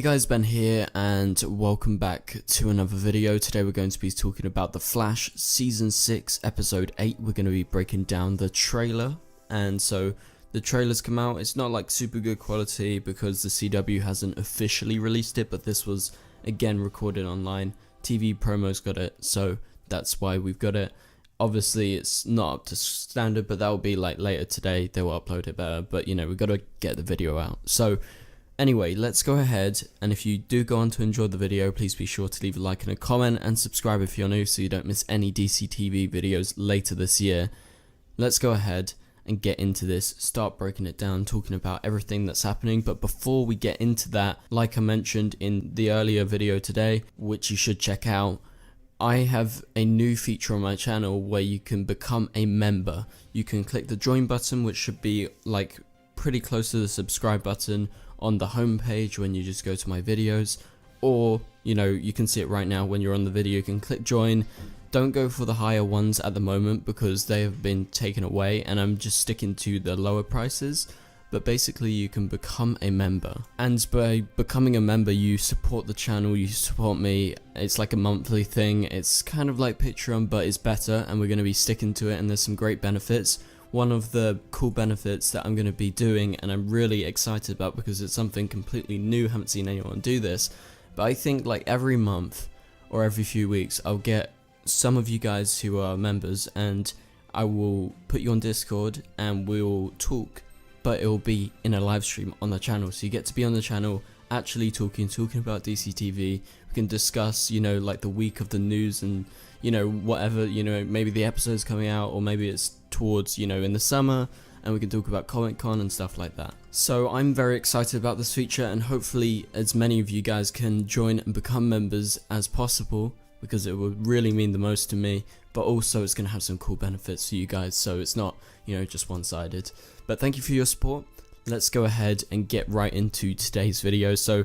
Hey guys, Ben here and welcome back to another video. Today we're going to be talking about The Flash Season 6 Episode 8. We're going to be breaking down the trailer, and so the trailer's come out. It's not like super good quality because the CW hasn't officially released it, but this was again recorded online. TV Promo's got it, so that's why we've got it. Obviously it's not up to standard, but that will be like later today. They will upload it better, but you know, we've got to get the video out. So anyway, let's go ahead, and if you do go on to enjoy the video, please be sure to leave a like and a comment and subscribe if you're new so you don't miss any DC TV videos later this year. Let's go ahead and get into this, start breaking it down, talking about everything that's happening. But before we get into that, like I mentioned in the earlier video today, which you should check out, I have a new feature on my channel where you can become a member. You can click the join button, which should be like pretty close to the subscribe button on the home page when you just go to my videos, or you know, you can see it right now when you're on the video. You can click join. Don't go for the higher ones at the moment because they have been taken away, and I'm just sticking to the lower prices. But basically you can become a member, and by becoming a member you support the channel, you support me. It's like a monthly thing. It's kind of like Patreon, but it's better, and we're going to be sticking to it, and there's some great benefits. One of the cool benefits that I'm going to be doing, and I'm really excited about because it's something completely new, haven't seen anyone do this, but I think like every month or every few weeks I'll get some of you guys who are members and I will put you on Discord and we'll talk, but it will be in a live stream on the channel, so you get to be on the channel actually talking about DC TV. We can discuss, you know, like the week of the news and, you know, whatever, you know, maybe the episode's coming out or maybe it's towards, you know, in the summer, and we can talk about Comic-Con and stuff like that. So I'm very excited about this feature, and hopefully as many of you guys can join and become members as possible, because it would really mean the most to me, but also it's going to have some cool benefits for you guys, so it's not, you know, just one-sided. But thank you for your support. Let's go ahead and get right into today's video. So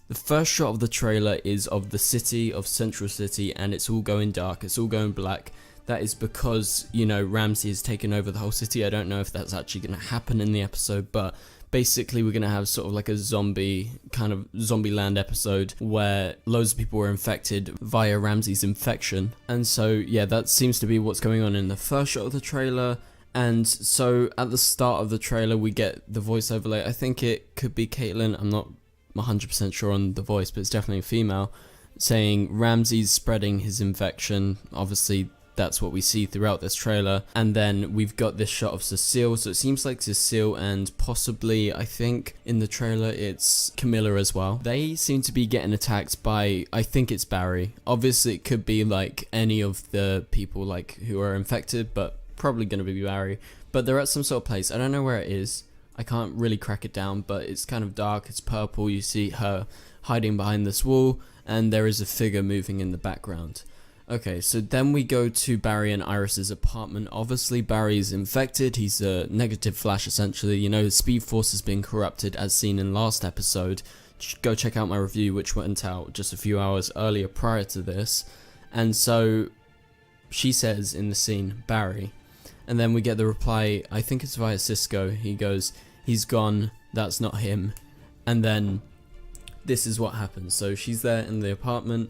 the first shot of the trailer is of the city of Central City, and it's all going dark, it's all going black. That is because, you know, Ramsey has taken over the whole city. I don't know if that's actually going to happen in the episode, but basically we're going to have sort of like a zombie, kind of zombie land episode where loads of people were infected via Ramsey's infection. And so, yeah, that seems to be what's going on in the first shot of the trailer. And so at the start of the trailer we get the voice overlay. I think it could be Caitlin, I'm not 100% sure on the voice, but it's definitely a female, saying Ramsey's spreading his infection. Obviously that's what we see throughout this trailer. And then we've got this shot of Cecile, so it seems like Cecile and possibly, I think in the trailer it's Camilla as well. They seem to be getting attacked by, I think it's Barry. Obviously it could be like any of the people like who are infected, but probably going to be Barry. But they're at some sort of place, I don't know where it is, I can't really crack it down, but it's kind of dark, it's purple. You see her hiding behind this wall, and there is a figure moving in the background. Okay, so then we go to Barry and Iris's apartment. Obviously Barry's infected, he's a negative Flash essentially, you know, his Speed Force has been corrupted as seen in last episode. Go check out my review which went out just a few hours earlier prior to this. And so she says in the scene, Barry, and then we get the reply, I think it's via Cisco, he goes, he's gone, that's not him. And then this is what happens. So she's there in the apartment,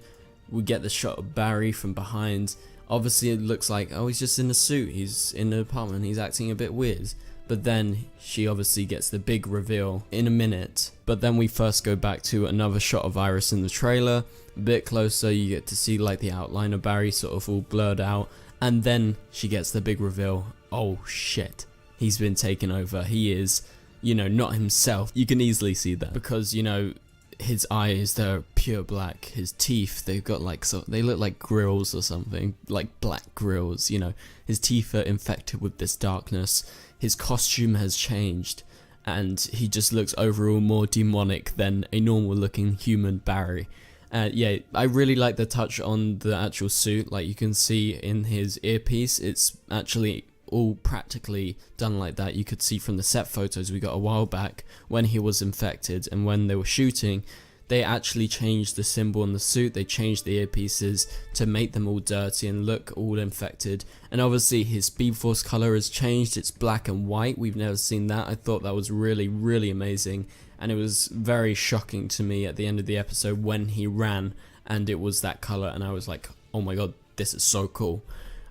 we get the shot of Barry from behind. Obviously it looks like, oh, he's just in a suit, he's in an apartment, he's acting a bit weird. But then she obviously gets the big reveal in a minute. But then we first go back to another shot of Iris in the trailer, a bit closer, you get to see like the outline of Barry sort of all blurred out. And then she gets the big reveal, oh shit, he's been taken over, he is, you know, not himself. You can easily see that because, you know, his eyes, they're pure black, his teeth, they've got like, so they look like grills or something, like black grills, you know, his teeth are infected with this darkness, his costume has changed, and he just looks overall more demonic than a normal looking human Barry. Yeah, I really like the touch on the actual suit, like you can see in his earpiece, it's actually all practically done like that. You could see from the set photos we got a while back when he was infected, and when they were shooting they actually changed the symbol on the suit, they changed the earpieces to make them all dirty and look all infected. And obviously his Speed Force color has changed, it's black and white, we've never seen that. I thought that was really amazing, and it was very shocking to me at the end of the episode when he ran and it was that color, and I was like, oh my god, this is so cool.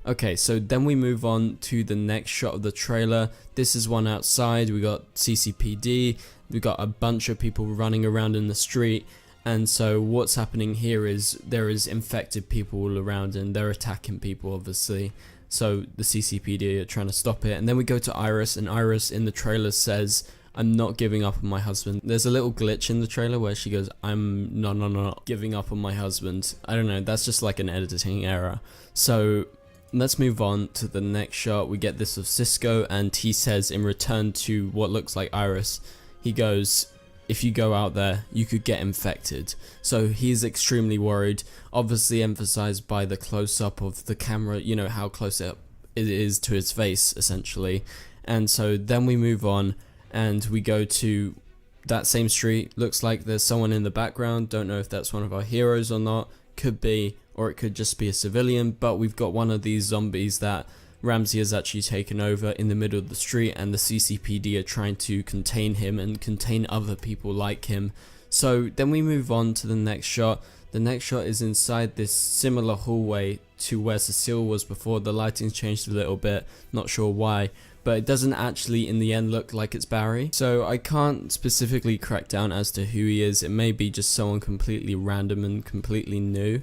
Okay, so then we move on to the next shot of the trailer. This is one outside. We got CCPD, we got a bunch of people running around in the street, and so what's happening here is there is infected people all around and they're attacking people, obviously. So the CCPD are trying to stop it, and then we go to Iris, and Iris in the trailer says, I'm not giving up on my husband. There's a little glitch in the trailer where she goes, I'm not giving up on my husband. I don't know, that's just like an editing error. So let's move on to the next shot. We get this of Cisco, and he says in return to what looks like Iris, he goes, if you go out there, you could get infected. So he's extremely worried, obviously emphasized by the close-up of the camera, you know, how close up it is to his face, essentially. And so then we move on, and we go to that same street. Looks like there's someone in the background. Don't know if that's one of our heroes or not. Could be, or it could just be a civilian, but we've got one of these zombies that Ramsey has actually taken over in the middle of the street, and the CCPD are trying to contain him and contain other people like him. So then we move on to the next shot. The next shot is inside this similar hallway to where Cecile was before. The lighting's changed a little bit, not sure why, but it doesn't actually in the end look like it's Barry. So I can't specifically crack down as to who he is. It may be just someone completely random and completely new.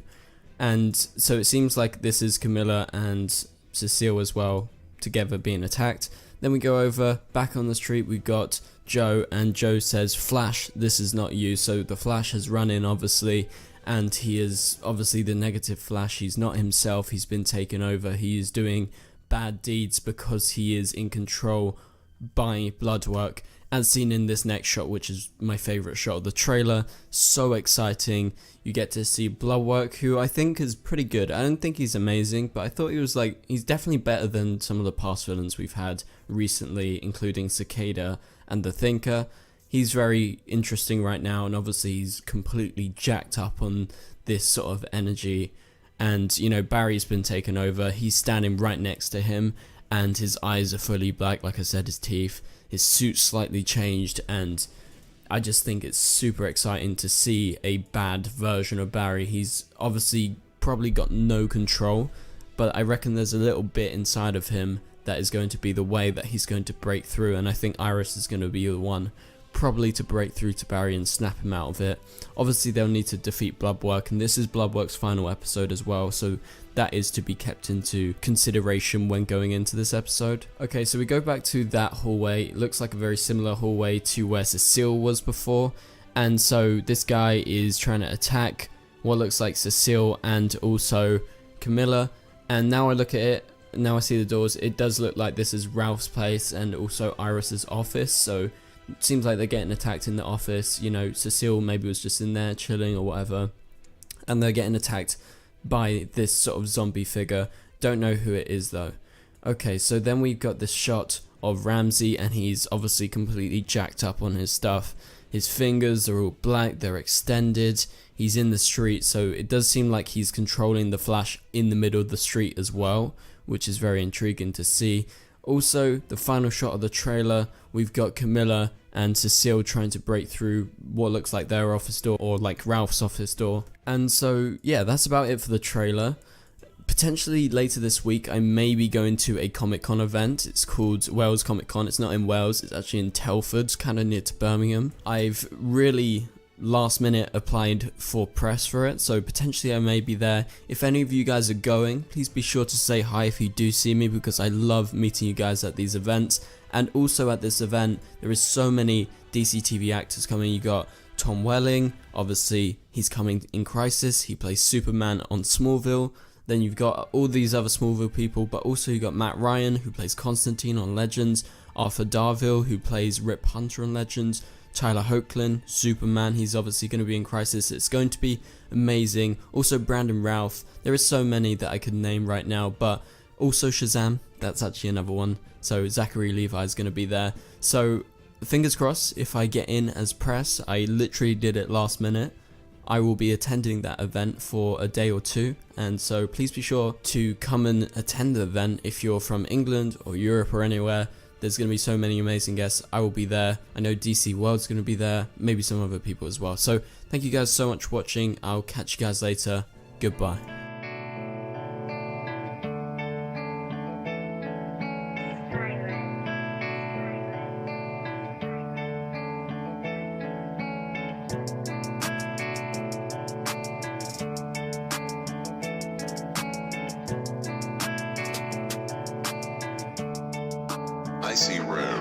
And so it seems like this is Camilla and Cecile as well, together being attacked. Then we go over, back on the street, we got Joe, and Joe says, Flash, this is not you. So the Flash has run in, obviously, and he is obviously the negative Flash. He's not himself, he's been taken over. He is doing bad deeds because he is in control by Bloodwork, as seen in this next shot, which is my favorite shot of the trailer. So exciting. You get to see Bloodwork, who I think is pretty good. I don't think he's amazing, but I thought he was like, he's definitely better than some of the past villains we've had recently, including Cicada and the Thinker. He's very interesting right now, and obviously he's completely jacked up on this sort of energy. And, you know, Barry's been taken over. He's standing right next to him, and his eyes are fully black, like I said, his teeth. His suit's slightly changed, and I just think it's super exciting to see a bad version of Barry. He's obviously probably got no control, but I reckon there's a little bit inside of him that is going to be the way that he's going to break through, and I think Iris is going to be the one probably to break through to Barry and snap him out of it. Obviously they'll need to defeat Bloodwork, and this is Bloodwork's final episode as well, so that is to be kept into consideration when going into this episode. Okay, so we go back to that hallway. It looks like a very similar hallway to where Cecile was before, and so this guy is trying to attack what looks like Cecile and also Camilla. And now I look at it, now I see the doors, it does look like this is Ralph's place and also Iris's office, so it seems like they're getting attacked in the office. You know, Cecile maybe was just in there chilling or whatever, and they're getting attacked by this sort of zombie figure. Don't know who it is though. Okay, so then we've got this shot of Ramsey, and he's obviously completely jacked up on his stuff. His fingers are all black, they're extended, he's in the street, so it does seem like he's controlling the Flash in the middle of the street as well, which is very intriguing to see. Also, the final shot of the trailer, we've got Camilla and Cecile trying to break through what looks like their office door, or like Ralph's office door. And so, yeah, that's about it for the trailer. Potentially later this week, I may be going to a Comic-Con event. It's called Wales Comic-Con. It's not in Wales, it's actually in Telford, kind of near to Birmingham. I've really last minute applied for press for it, so potentially I may be there. If any of you guys are going, please be sure to say hi if you do see me, because I love meeting you guys at these events. And also at this event, there is so many DC TV actors coming. You got Tom Welling, obviously he's coming in Crisis, he plays Superman on Smallville. Then you've got all these other Smallville people, but also you got Matt Ryan, who plays Constantine on Legends, Arthur Darvill, who plays Rip Hunter on Legends, Tyler Hoechlin, Superman, he's obviously going to be in Crisis. It's going to be amazing. Also Brandon Routh. There is so many that I could name right now, but also Shazam, that's actually another one. So Zachary Levi is going to be there. So fingers crossed if I get in as press. I literally did it last minute. I will be attending that event for a day or two, and so please be sure to come and attend the event if you're from England or Europe or anywhere. There's going to be so many amazing guests. I will be there. I know DC World's going to be there. Maybe some other people as well. So thank you guys so much for watching. I'll catch you guys later. Goodbye. I see red.